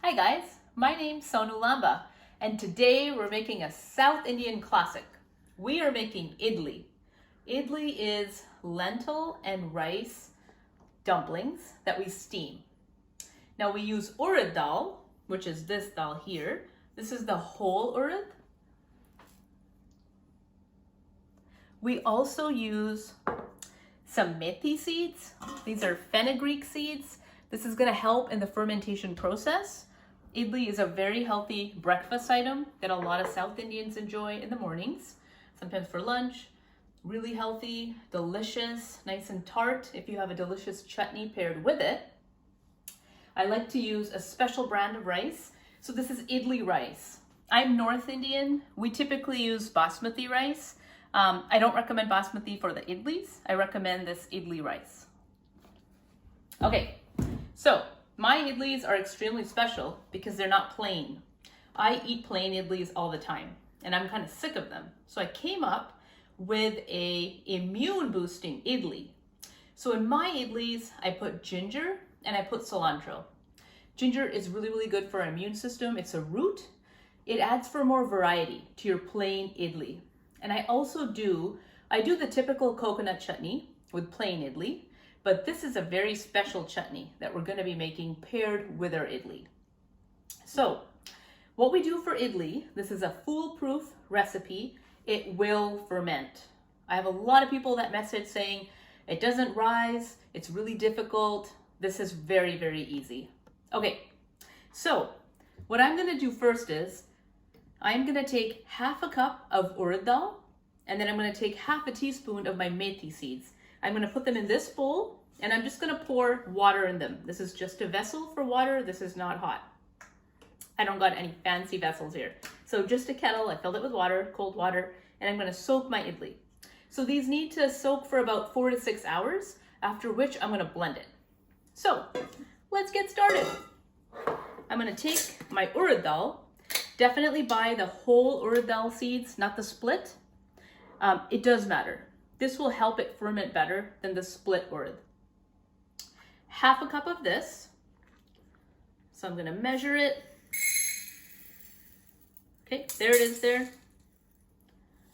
Hi guys, my name's Sonu Lamba, and today we're making a South Indian classic. We are making idli. Idli is lentil and rice dumplings that we steam. Now we use Urad Dal, which is this dal here. This is the whole urad. We also use some methi seeds. These are fenugreek seeds. This is going to help in the fermentation process. Idli is a very healthy breakfast item that a lot of South Indians enjoy in the mornings, sometimes for lunch. Really healthy, delicious, nice and tart if you have a delicious chutney paired with it. I like to use a special brand of rice. So this is Idli Rice. I'm North Indian. We typically use basmati rice. I don't recommend basmati for the idlis. I recommend this Idli rice. Okay, so my idlis are extremely special because they're not plain. I eat plain idlis all the time and I'm kind of sick of them. So I came up with a immune boosting idli. So in my idlis, I put ginger and I put cilantro. Ginger is really, really good for our immune system. It's a root. It adds for more variety to your plain idli. And I do the typical coconut chutney with plain idli, but this is a very special chutney that we're going to be making paired with our idli. So what we do for idli, this is a foolproof recipe. It will ferment. I have a lot of people that message saying it doesn't rise, it's really difficult. This is very, very easy. Okay, so what I'm going to do first is I'm going to take half a cup of urad dal, and then I'm going to take half a teaspoon of my methi seeds. I'm going to put them in this bowl, and I'm just going to pour water in them. This is just a vessel for water. This is not hot. I don't got any fancy vessels here. So just a kettle, I filled it with water, cold water, and I'm going to soak my idli. So these need to soak for about 4 to 6 hours, after which I'm going to blend it. So let's get started. I'm going to take my urad dal. Definitely buy the whole urad dal seeds, not the split. It does matter. This will help it ferment better than the split urad. Half a cup of this. So I'm going to measure it. Okay, there it is there.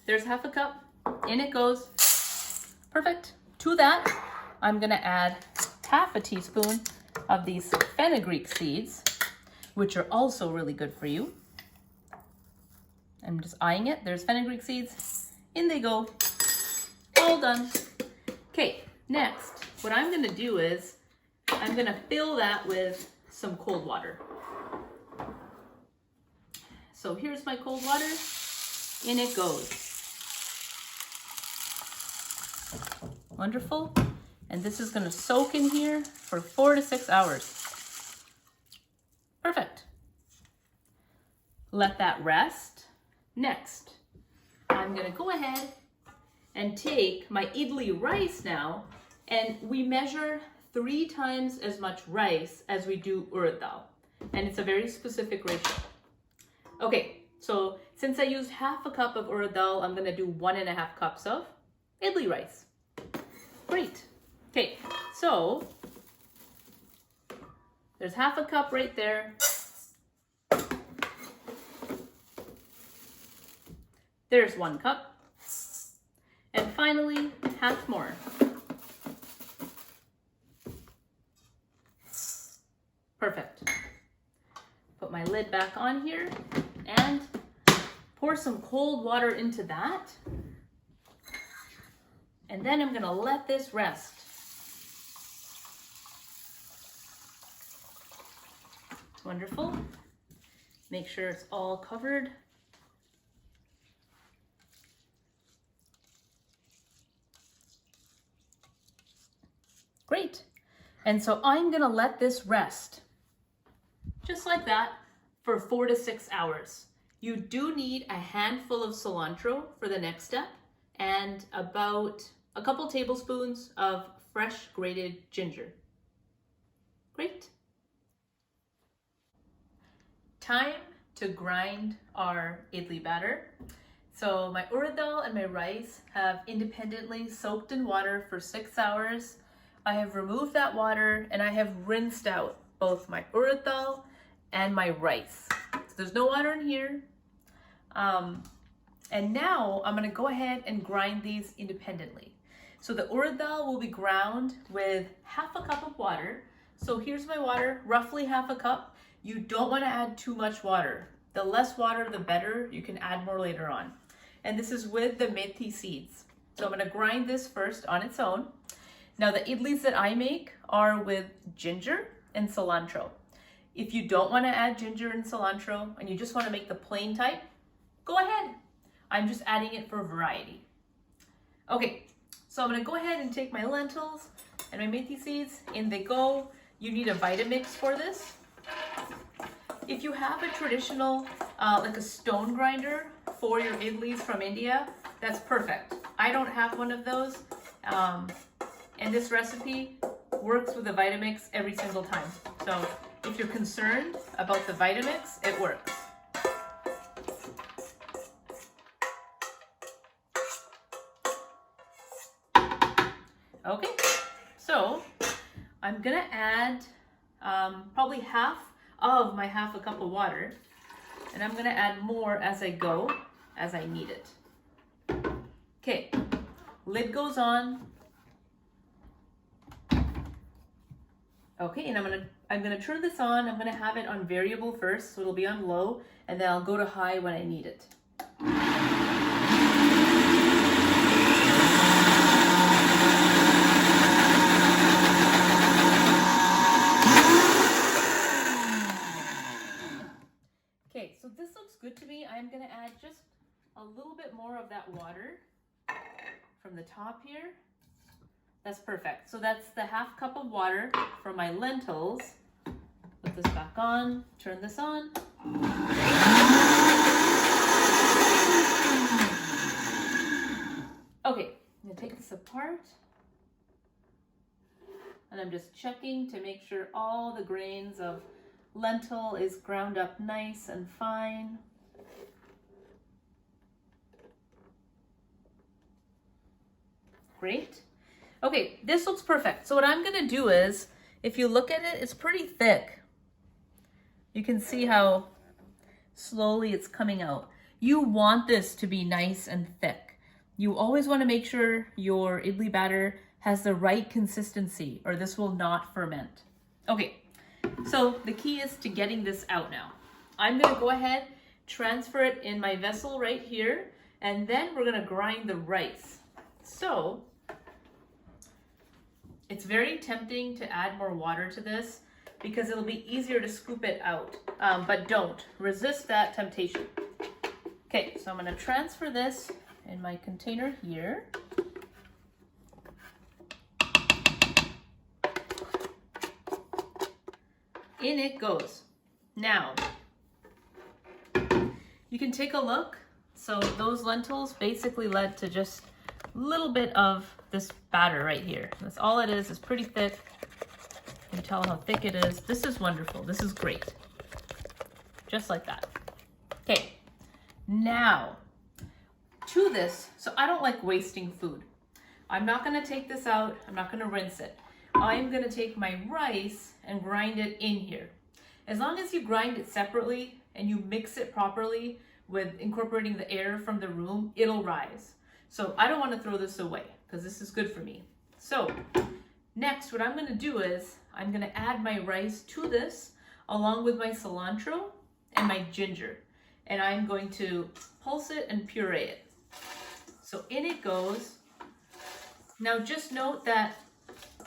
There's half a cup. In it goes. Perfect. To that, I'm going to add half a teaspoon of these fenugreek seeds, which are also really good for you. I'm just eyeing it. There's fenugreek seeds. In they go. All done. Okay, next, what I'm going to do is I'm going to fill that with some cold water. So here's my cold water. In it goes. Wonderful. And this is going to soak in here for 4 to 6 hours. Perfect. Let that rest. Next, I'm going to go ahead and take my idli rice now, and we measure 3 times as much rice as we do urad dal, and it's a very specific ratio. Okay, so since I used half a cup of urad dal, I'm going to do 1.5 cups of idli rice. Great. Okay, so there's half a cup right there. There's 1 cup. And finally, half more. Perfect. Put my lid back on here and pour some cold water into that. And then I'm going to let this rest. Wonderful. Make sure it's all covered. Great. And so I'm going to let this rest, just like that, for 4 to 6 hours. You do need a handful of cilantro for the next step and about a couple tablespoons of fresh grated ginger. Great. Time to grind our idli batter. So my urad dal and my rice have independently soaked in water for 6 hours. I have removed that water and I have rinsed out both my urad dal and my rice. So there's no water in here. And now I'm gonna go ahead and grind these independently. So the urad dal will be ground with half a cup of water. So here's my water, roughly half a cup. You don't wanna add too much water. The less water, the better. You can add more later on. And this is with the methi seeds. So I'm gonna grind this first on its own. Now the idlis that I make are with ginger and cilantro. If you don't wanna add ginger and cilantro and you just wanna make the plain type, go ahead. I'm just adding it for variety. Okay, so I'm gonna go ahead and take my lentils and my methi seeds. In they go. You need a Vitamix for this. If you have a traditional, like a stone grinder for your idlis from India, that's perfect. I don't have one of those. And this recipe works with the Vitamix every single time. So if you're concerned about the Vitamix, it works. Okay, so I'm gonna add probably half of my half a cup of water, and I'm gonna add more as I go, as I need it. Okay, lid goes on. Okay, and I'm gonna turn this on. I'm gonna have it on variable first, so it'll be on low, and then I'll go to high when I need it. Okay, so this looks good to me. I'm gonna add just a little bit more of that water from the top here. That's perfect. So that's the half cup of water for my lentils. Put this back on, turn this on. Okay, I'm gonna take this apart. And I'm just checking to make sure all the grains of lentil is ground up nice and fine. Great. Okay, this looks perfect. So what I'm gonna do is, if you look at it, it's pretty thick. You can see how slowly it's coming out. You want this to be nice and thick. You always wanna make sure your idli batter has the right consistency or this will not ferment. Okay, so the key is to getting this out now. I'm gonna go ahead, transfer it in my vessel right here, and then we're gonna grind the rice. So, it's very tempting to add more water to this because it'll be easier to scoop it out, but don't. Resist that temptation. Okay, so I'm gonna transfer this in my container here. In it goes. Now, you can take a look. So those lentils basically led to just a little bit of this batter right here. That's all it is. It's pretty thick. You can tell how thick it is. This is wonderful. This is great. Just like that. Okay, now to this. So I don't like wasting food. I'm not gonna take this out. I'm not gonna rinse it. I'm gonna take my rice and grind it in here. As long as you grind it separately and you mix it properly with incorporating the air from the room, it'll rise. So I don't wanna throw this away because this is good for me. So next, what I'm gonna do is I'm gonna add my rice to this along with my cilantro and my ginger. And I'm going to pulse it and puree it. So in it goes. Now just note that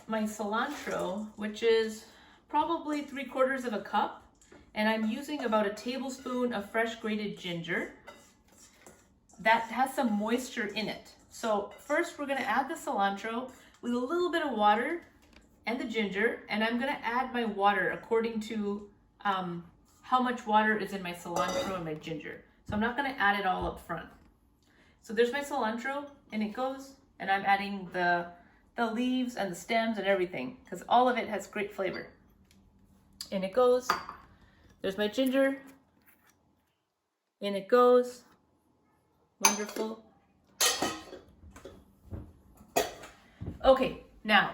my cilantro, which is probably 3/4 of a cup, and I'm using about a tablespoon of fresh grated ginger that has some moisture in it. So first we're gonna add the cilantro with a little bit of water and the ginger, and I'm gonna add my water according to how much water is in my cilantro and my ginger. So I'm not gonna add it all up front. So there's my cilantro, and it goes, and I'm adding the leaves and the stems and everything, because all of it has great flavor. In it goes. There's my ginger. In it goes. Wonderful. Okay, now,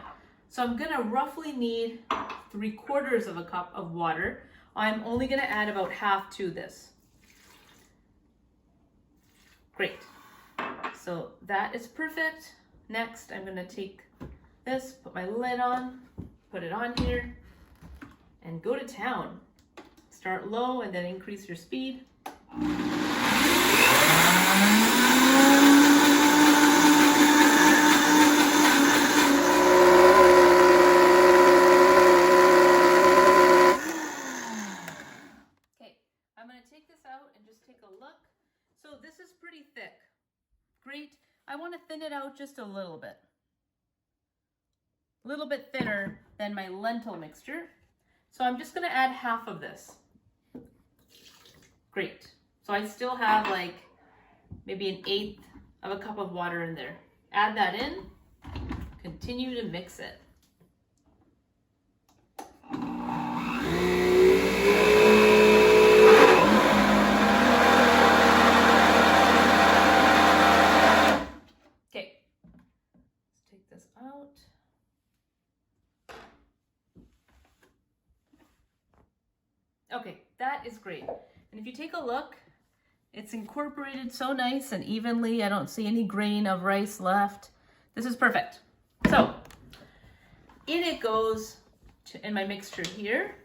so I'm gonna roughly need 3/4 of a cup of water I'm only gonna add about half to this. Great. So that is perfect. Next, I'm gonna take this, put my lid on, put it on here, and go to town. Start low and then increase your speed. So this is pretty thick. Great. I want to thin it out just a little bit. A little bit thinner than my lentil mixture. So I'm just going to add half of this. Great. So I still have like maybe 1/8 of a cup of water in there. Add that in. Continue to mix it. Okay, that is great. And if you take a look, it's incorporated so nice and evenly. I don't see any grain of rice left. This is perfect. So in it goes in my mixture here.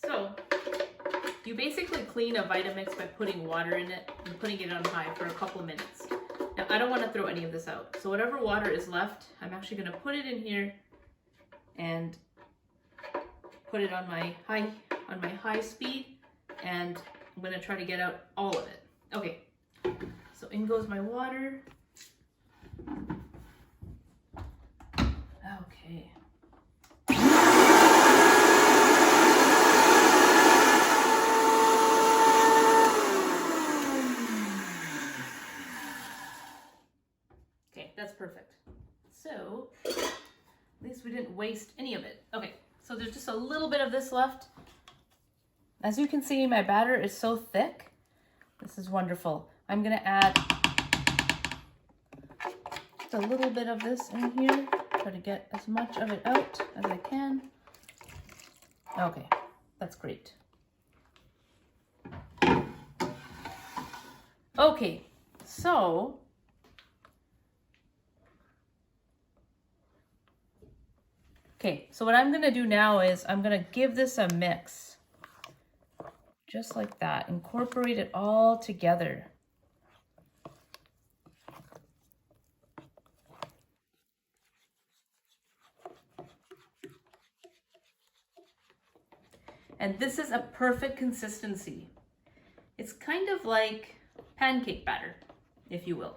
So you basically clean a Vitamix by putting water in it and putting it on high for a couple minutes. Now, I don't want to throw any of this out. So whatever water is left, I'm actually going to put it in here and put it on my high speed, and I'm going to try to get out all of it. Okay. So in goes my water. Okay. That's perfect. So at least we didn't waste any of it. Okay, so there's just a little bit of this left. As you can see, my batter is so thick. This is wonderful. I'm gonna add just a little bit of this in here. Try to get as much of it out as I can. Okay, that's great. Okay, so what I'm gonna do now is I'm gonna give this a mix. Just like that, incorporate it all together. And this is a perfect consistency. It's kind of like pancake batter, if you will,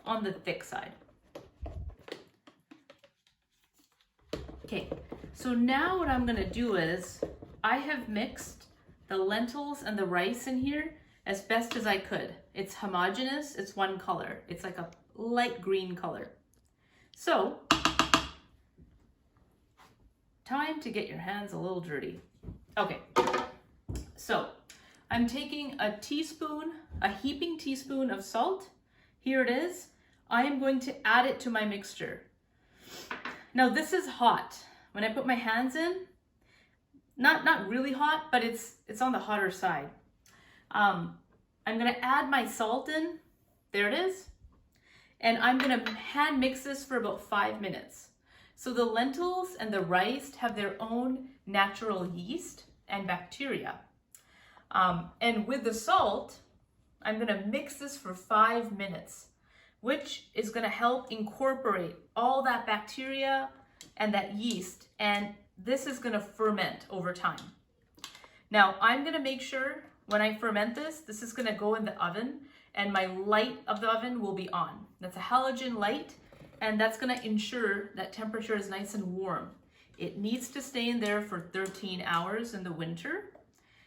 on the thick side. Okay, so now what I'm gonna do is I have mixed the lentils and the rice in here as best as I could. It's homogeneous, it's one color. It's like a light green color. So, time to get your hands a little dirty. Okay, so I'm taking a heaping teaspoon of salt. Here it is. I am going to add it to my mixture. Now this is hot. When I put my hands in, not really hot, but it's on the hotter side. I'm gonna add my salt in. There it is. And I'm gonna hand mix this for about 5 minutes. So the lentils and the rice have their own natural yeast and bacteria. And with the salt, I'm gonna mix this for 5 minutes, which is gonna help incorporate all that bacteria and that yeast, and this is gonna ferment over time. Now, I'm gonna make sure when I ferment this is gonna go in the oven, and my light of the oven will be on. That's a halogen light, and that's gonna ensure that temperature is nice and warm. It needs to stay in there for 13 hours in the winter.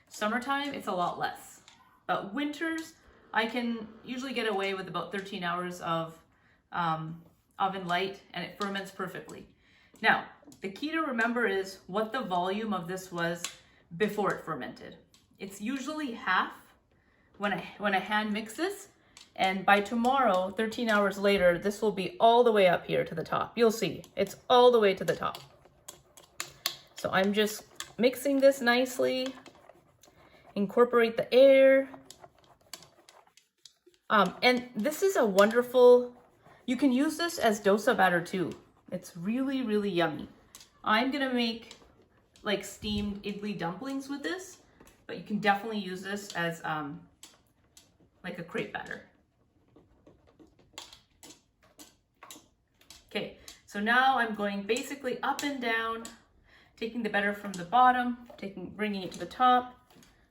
Summertime, it's a lot less. But winters, I can usually get away with about 13 hours of oven light, and it ferments perfectly. Now, the key to remember is what the volume of this was before it fermented. It's usually half when I hand mix this, And by tomorrow, 13 hours later, this will be all the way up here to the top. You'll see, it's all the way to the top. So I'm just mixing this nicely. Incorporate the air. And this is a wonderful, you can use this as dosa batter too. It's really, really yummy. I'm gonna make like steamed idli dumplings with this, but you can definitely use this as like a crepe batter. Okay, so now I'm going basically up and down, taking the batter from the bottom, bringing it to the top,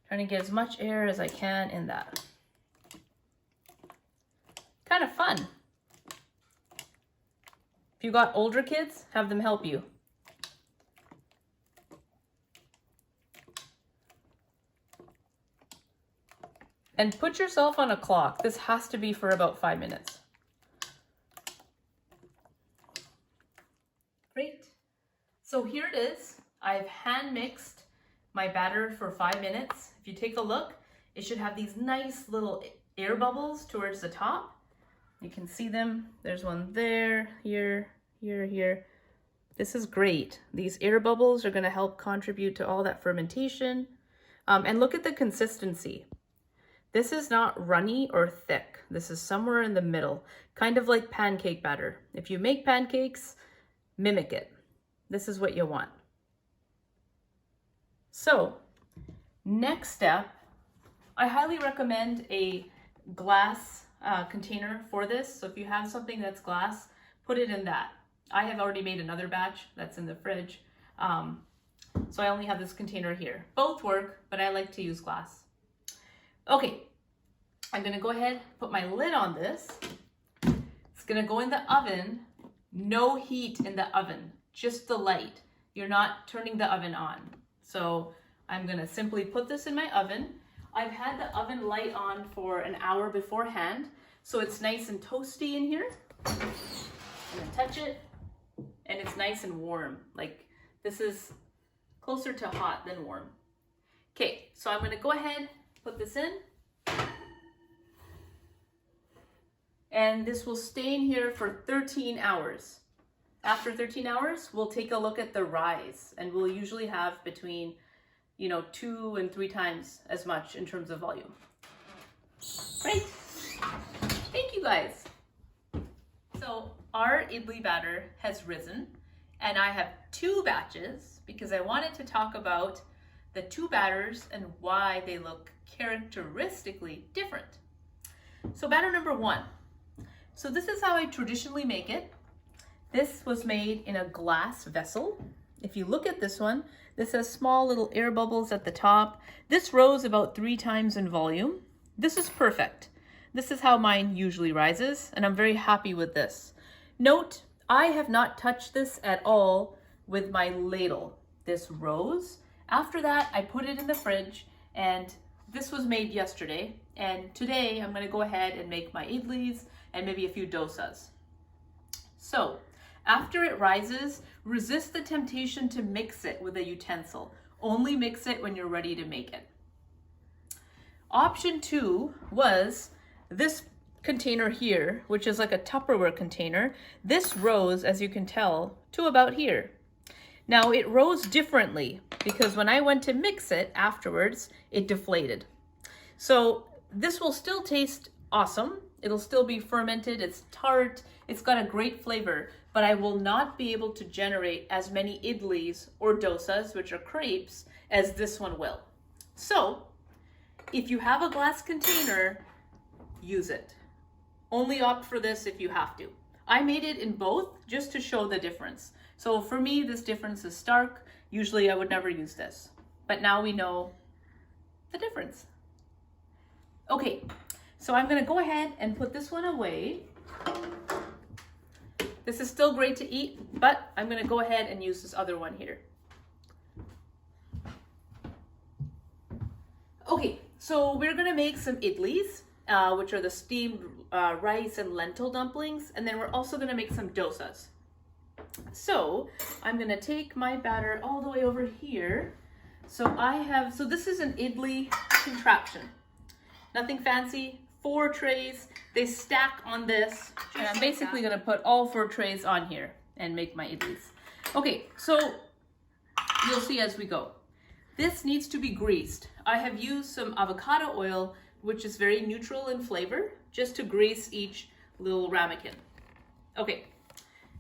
trying to get as much air as I can in that. Kind of fun. If you got older kids, have them help you. And put yourself on a clock. This has to be for about 5 minutes. Great. So here it is. I've hand mixed my batter for 5 minutes. If you take a look, it should have these nice little air bubbles towards the top. You can see them. There's one there, here, here, here. This is great. These air bubbles are going to help contribute to all that fermentation. And look at the consistency. This is not runny or thick. This is somewhere in the middle, kind of like pancake batter. If you make pancakes, mimic it. This is what you want. So, next step, I highly recommend a glass container for this. So if you have something that's glass, put it in that. I have already made another batch that's in the fridge. So I only have this container here. Both work, but I like to use glass. Okay, I'm gonna go ahead, put my lid on this. It's gonna go in the oven. No heat in the oven, just the light. You're not turning the oven on. So I'm gonna simply put this in my oven. I've had the oven light on for an hour beforehand, so it's nice and toasty in here. I'm gonna touch it, and it's nice and warm. Like, this is closer to hot than warm. Okay, so I'm gonna go ahead, put this in. And this will stay in here for 13 hours. After 13 hours, we'll take a look at the rise, and we'll usually have between 2 and 3 times as much in terms of volume. Great. Thank you guys. So our idli batter has risen, and I have 2 batches because I wanted to talk about the 2 batters and why they look characteristically different. So batter number 1. So this is how I traditionally make it. This was made in a glass vessel. If you look at this one, this has small little air bubbles at the top. This rose about 3 times in volume. This is perfect. This is how mine usually rises, and I'm very happy with this. Note, I have not touched this at all with my ladle. This rose. After that, I put it in the fridge, and this was made yesterday. And today, I'm gonna go ahead and make my idlis and maybe a few dosas. So, after it rises, resist the temptation to mix it with a utensil. Only mix it when you're ready to make it. Option 2 was this container here, which is like a Tupperware container. This rose, as you can tell, to about here. Now it rose differently because when I went to mix it afterwards, it deflated. So this will still taste awesome. It'll still be fermented, it's tart, it's got a great flavor, but I will not be able to generate as many idlis or dosas, which are crepes, as this one will. So, if you have a glass container, use it. Only opt for this if you have to. I made it in both just to show the difference. So for me, this difference is stark. Usually I would never use this, but now we know the difference. Okay. So I'm gonna go ahead and put this one away. This is still great to eat, but I'm gonna go ahead and use this other one here. Okay, so we're gonna make some idlis, which are the steamed rice and lentil dumplings, and then we're also gonna make some dosas. So I'm gonna take my batter all the way over here. So this is an idli contraption. Nothing fancy. 4 trays. They stack on this, and I'm basically gonna put all 4 trays on here and make my idlis. Okay, so you'll see as we go. This needs to be greased. I have used some avocado oil, which is very neutral in flavor, just to grease each little ramekin. Okay,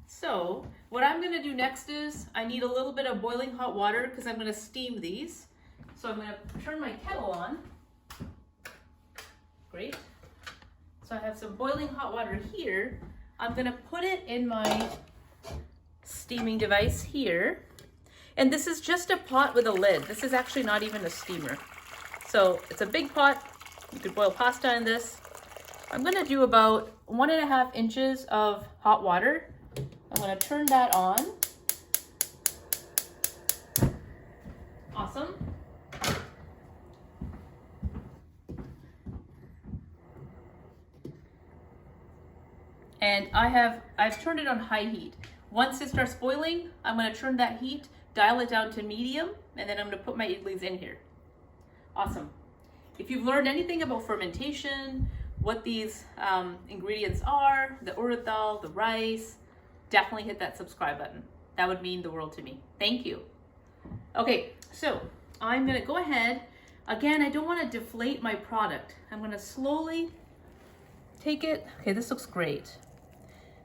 so what I'm gonna do next is I need a little bit of boiling hot water because I'm gonna steam these. So I'm gonna turn my kettle on. Great. So I have some boiling hot water here. I'm gonna put it in my steaming device here. And this is just a pot with a lid. This is actually not even a steamer. So it's a big pot. You could boil pasta in this. I'm gonna do about 1.5 inches of hot water. I'm gonna turn that on. Awesome. And I've turned it on high heat. Once it starts boiling, I'm gonna turn that heat, dial it down to medium, and then I'm gonna put my idlis in here. Awesome. If you've learned anything about fermentation, what these ingredients are, the urad dal, the rice, definitely hit that subscribe button. That would mean the world to me. Thank you. Okay, so I'm gonna go ahead. Again, I don't wanna deflate my product. I'm gonna slowly take it. Okay, this looks great.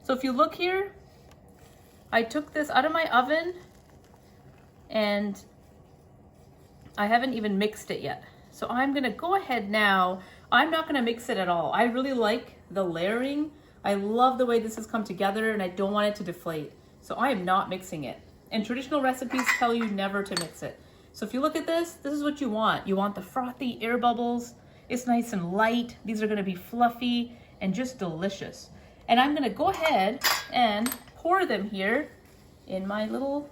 So if you look here, I took this out of my oven and I haven't even mixed it yet. So I'm gonna go ahead now. I'm not gonna mix it at all. I really like the layering. I love the way this has come together and I don't want it to deflate. So I am not mixing it. And traditional recipes tell you never to mix it. So if you look at this, this is what you want. You want the frothy air bubbles. It's nice and light. These are gonna be fluffy and just delicious. And I'm gonna go ahead and pour them here in my little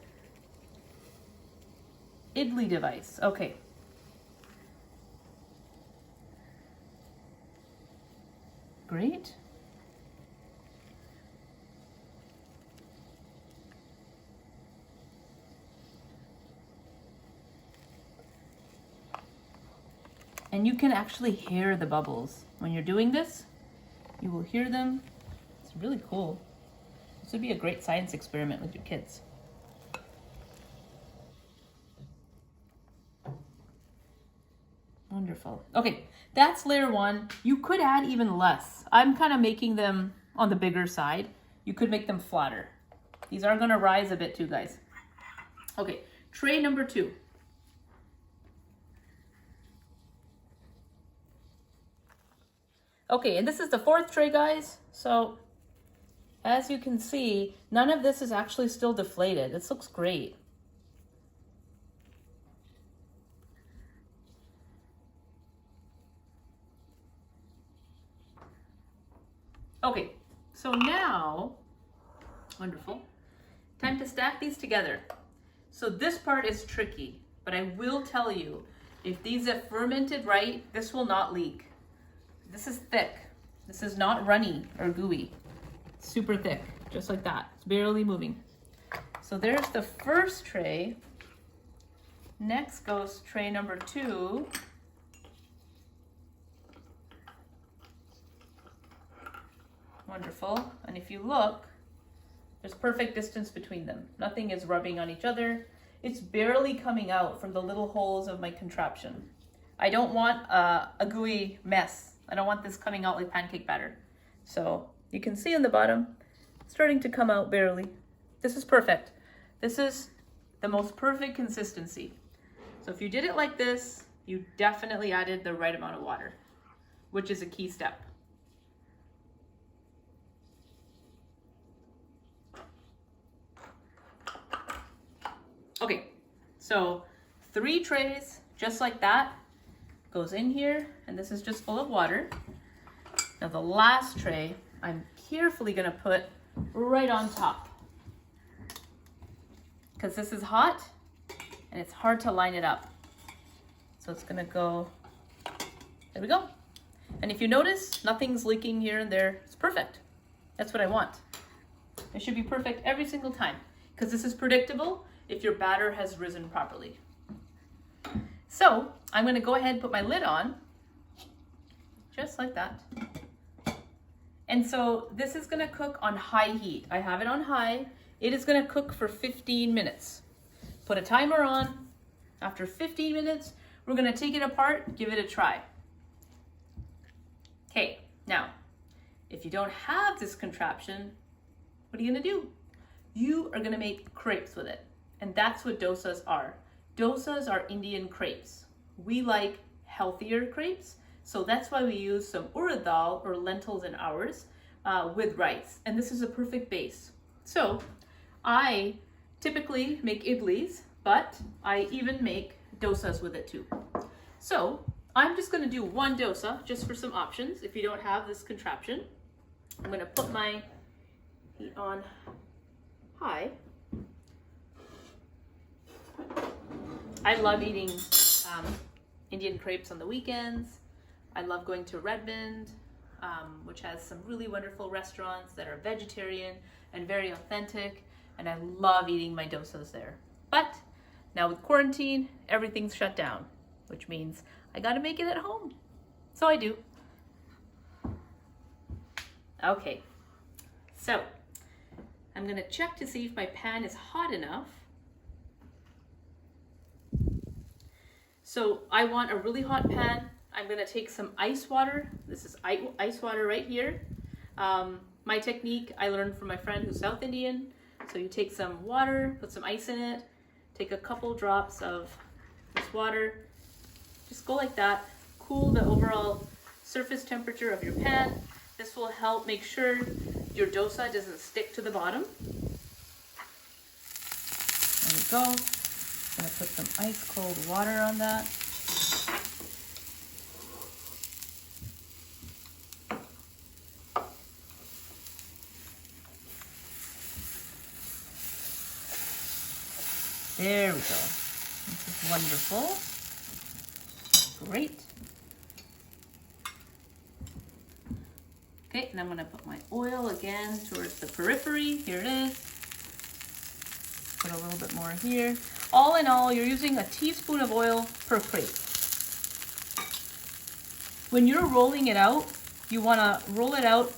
idli device. Okay. Great. And you can actually hear the bubbles. When you're doing this, you will hear them. It's really cool. This would be a great science experiment with your kids. Wonderful. Okay, that's layer 1. You could add even less. I'm kind of making them on the bigger side. You could make them flatter. These are going to rise a bit too, guys. Okay, tray number 2. Okay, and this is the 4th tray, guys. So as you can see, none of this is actually still deflated. This looks great. Okay, so now, wonderful. Time to stack these together. So this part is tricky, but I will tell you, if these have fermented right, this will not leak. This is thick. This is not runny or gooey. It's super thick, just like that. It's barely moving. So there's the first tray. Next goes tray number 2. Wonderful. And if you look, there's perfect distance between them. Nothing is rubbing on each other. It's barely coming out from the little holes of my contraption. I don't want a gooey mess. I don't want this coming out like pancake batter. So you can see on the bottom, it's starting to come out barely. This is perfect. This is the most perfect consistency. So if you did it like this, you definitely added the right amount of water, which is a key step. Okay, so 3 trays, just like that, goes in here, and this is just full of water. Now the last tray, I'm carefully gonna put right on top, because this is hot, and it's hard to line it up. So it's gonna go, there we go. And if you notice, nothing's leaking here and there. It's perfect. That's what I want. It should be perfect every single time, because this is predictable if your batter has risen properly. So I'm gonna go ahead and put my lid on. just like that. And so this is gonna cook on high heat. I have it on high. It is gonna cook for 15 minutes. Put a timer on. After 15 minutes, we're gonna take it apart, give it a try. Okay, now, if you don't have this contraption, what are you gonna do? You are gonna make crepes with it. And that's what dosas are. Dosas are Indian crepes. We like healthier crepes, so that's why we use some urad dal or lentils in ours with rice. And this is a perfect base. So I typically make idlis, but I even make dosas with it too. So I'm just gonna do one dosa just for some options if you don't have this contraption. I'm gonna put my heat on high. I love eating Indian crepes on the weekends. I love going to Redmond, which has some really wonderful restaurants that are vegetarian and very authentic, and I love eating my dosas there. But now with quarantine, everything's shut down, which means I gotta make it at home. So I do. Okay, so I'm gonna check to see if my pan is hot enough. So I want a really hot pan. I'm gonna take some ice water. This is ice water right here. My technique I learned from my friend who's South Indian. So you take some water, put some ice in it, take a couple drops of this water, just go like that, cool the overall surface temperature of your pan. This will help make sure your dosa doesn't stick to the bottom. There we go. I'm gonna put some ice cold water on that. There we go. This is wonderful. Great. Okay, and I'm gonna put my oil again towards the periphery. Here it is. Put a little bit more here. All in all, you're using a teaspoon of oil per crepe. When you're rolling it out, you wanna roll it out,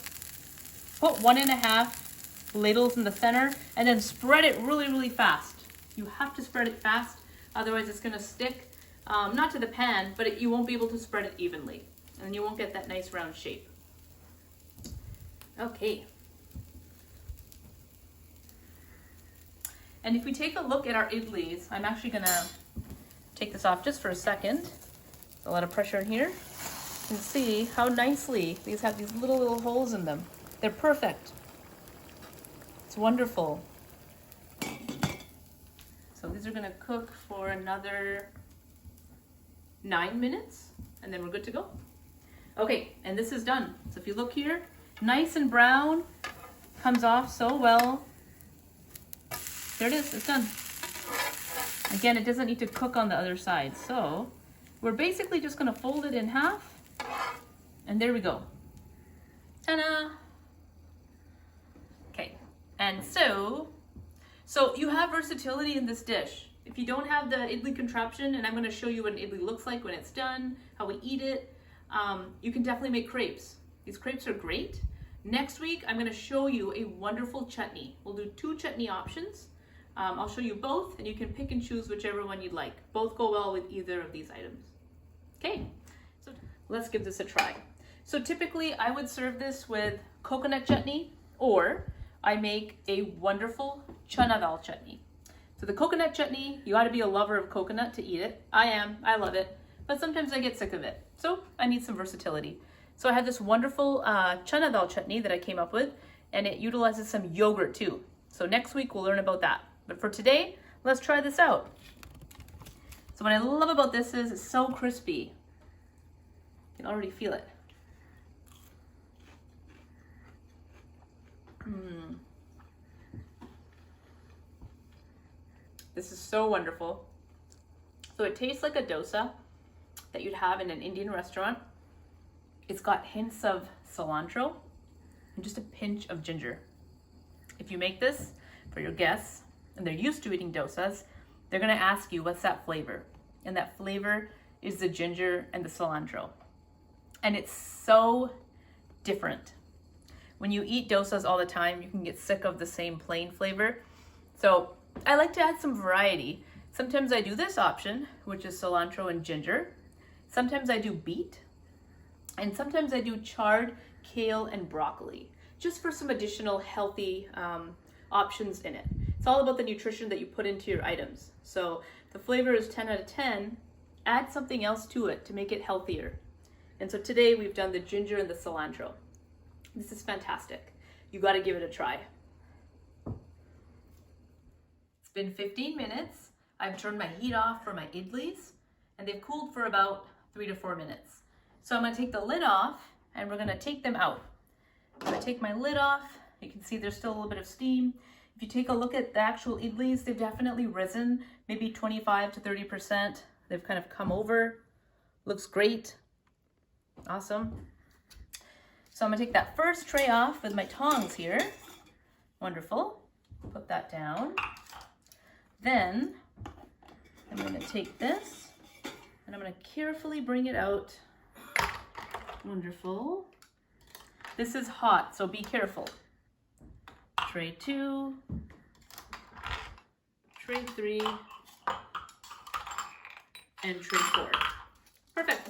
put 1.5 ladles in the center, and then spread it really, really fast. You have to spread it fast, otherwise it's gonna stick, not to the pan, but you won't be able to spread it evenly, and you won't get that nice round shape. Okay. And if we take a look at our idlis, I'm actually gonna take this off just for a second. There's a lot of pressure in here. You can see how nicely these have these little holes in them. They're perfect. It's wonderful. So these are gonna cook for another 9 minutes, and then we're good to go. Okay, and this is done. So if you look here, nice and brown, comes off so well. There it is, it's done. Again, it doesn't need to cook on the other side. So we're basically just gonna fold it in half, and there we go. Ta-da! Okay, and so you have versatility in this dish. If you don't have the idli contraption, and I'm gonna show you what an idli looks like when it's done, how we eat it, you can definitely make crepes. These crepes are great. Next week, I'm gonna show you a wonderful chutney. We'll do 2 chutney options. I'll show you both, and you can pick and choose whichever one you'd like. Both go well with either of these items. Okay, so let's give this a try. So typically, I would serve this with coconut chutney, or I make a wonderful Chana Dal Chutney. So the coconut chutney, you gotta be a lover of coconut to eat it. I am, I love it, but sometimes I get sick of it. So I need some versatility. So I have this wonderful Chana Dal Chutney that I came up with, and it utilizes some yogurt too. So next week we'll learn about that. But for today, let's try this out. So what I love about this is it's so crispy. You can already feel it. This is so wonderful. So it tastes like a dosa that you'd have in an Indian restaurant. It's got hints of cilantro and just a pinch of ginger. If you make this for your guests and they're used to eating dosas, they're gonna ask you, what's that flavor? And that flavor is the ginger and the cilantro. and it's so different. When you eat dosas all the time, you can get sick of the same plain flavor. So I like to add some variety. Sometimes I do this option, which is cilantro and ginger. Sometimes I do beet, and sometimes I do chard, kale, and broccoli, just for some additional healthy options in it. It's all about the nutrition that you put into your items. So the flavor is 10 out of 10. Add something else to it to make it healthier. And so today we've done the ginger and the cilantro. This is fantastic. You got to give it a try. It's been 15 minutes. I've turned my heat off for my idlis, and they've cooled for about 3 to 4 minutes. So I'm going to take the lid off, and we're going to take them out. I'm going to take my lid off. You can see there's still a little bit of steam. If you take a look at the actual idlis, they've definitely risen, maybe 25 to 30%. They've kind of come over. Looks great. Awesome. So I'm going to take that first tray off with my tongs here. Wonderful. Put that down. Then I'm going to take this and I'm going to carefully bring it out. Wonderful. This is hot, so be careful. Tray 2, tray 3, and tray 4. Perfect.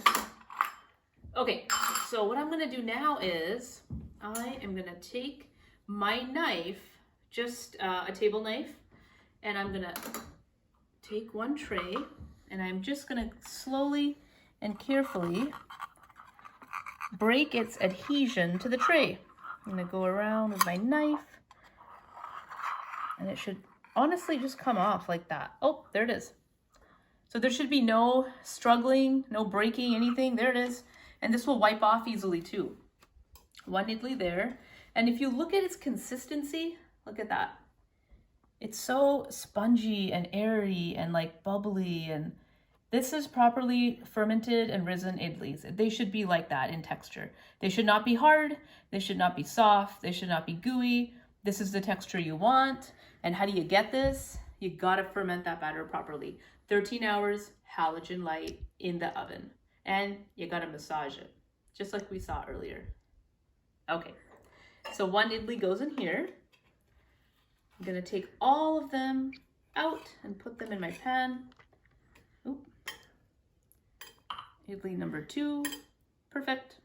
Okay, so what I'm going to do now is I am going to take my knife, just a table knife, and I'm going to take one tray, and I'm just going to slowly and carefully break its adhesion to the tray. I'm going to go around with my knife, and it should honestly just come off like that. Oh, there it is. So there should be no struggling, no breaking anything. There it is. And this will wipe off easily too. One idli there. And if you look at its consistency, look at that. It's so spongy and airy and like bubbly, and this is properly fermented and risen idlis. They should be like that in texture. They should not be hard. They should not be soft. They should not be gooey. This is the texture you want. And how do you get this? You gotta ferment that batter properly. 13 hours, halogen light in the oven. And you gotta massage it, just like we saw earlier. Okay, so one idli goes in here. I'm gonna take all of them out and put them in my pan. Oop. Idli number 2, perfect.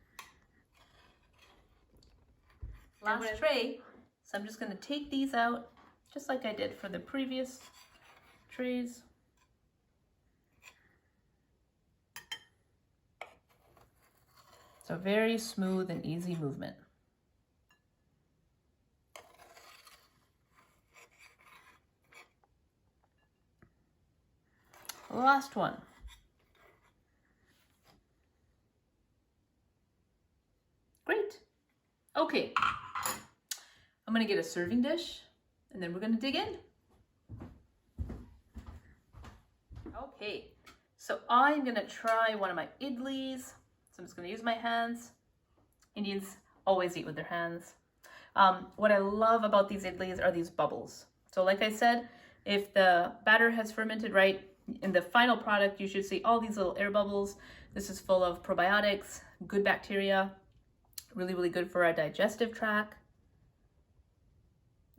Last tray, so I'm just gonna take these out, just like I did for the previous trays. So very smooth and easy movement. Last one. Great. Okay. I'm going to get a serving dish and then we're going to dig in. Okay. So I'm going to try one of my idlis. So I'm just going to use my hands. Indians always eat with their hands. What I love about these idlis are these bubbles. So like I said, if the batter has fermented right, in the final product, you should see all these little air bubbles. This is full of probiotics, good bacteria, really, really good for our digestive tract,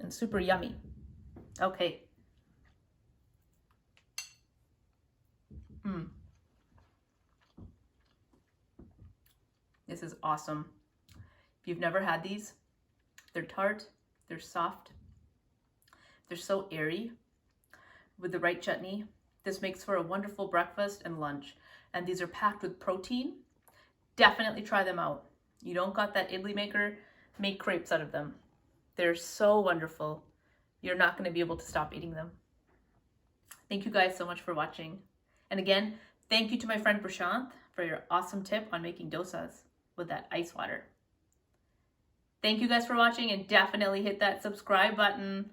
and super yummy. Okay. This is awesome. If you've never had these, they're tart, they're soft, they're so airy. With the right chutney, this makes for a wonderful breakfast and lunch. And these are packed with protein. Definitely try them out. You don't got that idli maker, make crepes out of them. They're so wonderful. You're not going to be able to stop eating them. Thank you guys so much for watching. And again, thank you to my friend Prashant for your awesome tip on making dosas with that ice water. Thank you guys for watching, and definitely hit that subscribe button.